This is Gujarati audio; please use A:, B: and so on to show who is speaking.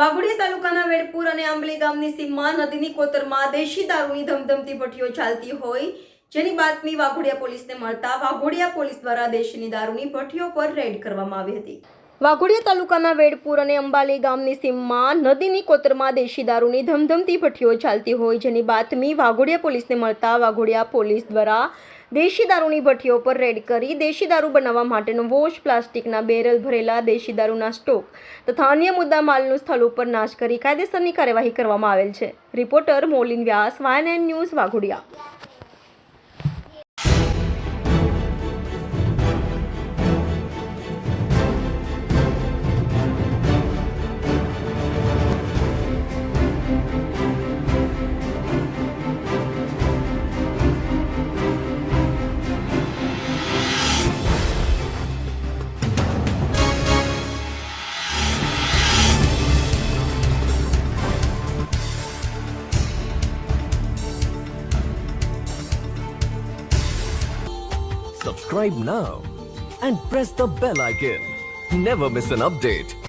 A: વાઘોડિયા તાલુકાના વેડપુર અને આંબલી ગામની સીમમાં નદીની કોતરમાં દેશી દારૂની ધમધમતી ભઠ્ઠીઓ ચાલતી હોય જેની બાતમી વાઘોડિયા પોલીસને મળતા વાઘોડિયા પોલીસ દ્વારા દેશીની દારૂની ભઠ્ઠીઓ પર રેડ કરવામાં આવી હતી। વાઘોડિયા તાલુકાના વેડપુર અને અંબાલી ગામની સીમમાં નદીની કોતરમાં દેશી દારૂની ધમધમતી ભઠ્ઠીઓ ચાલતી હોય જેની બાતમી વાઘોડિયા પોલીસને મળતા વાઘોડિયા પોલીસ દ્વારા દેશી દારૂની ભઠ્ઠીઓ પર રેડ કરી દેશી દારૂ બનાવવા માટેનો વોશ, પ્લાસ્ટિકના બેરલ ભરેલા દેશી દારૂના સ્ટોક તથા અન્ય મુદ્દા માલનું સ્થળ ઉપર નાશ કરી કાયદેસરની કાર્યવાહી કરવામાં આવેલ છે। Reporter Molin Vyas, YNN news, Waghodiya.
B: Subscribe now and press the bell icon. Never miss an update.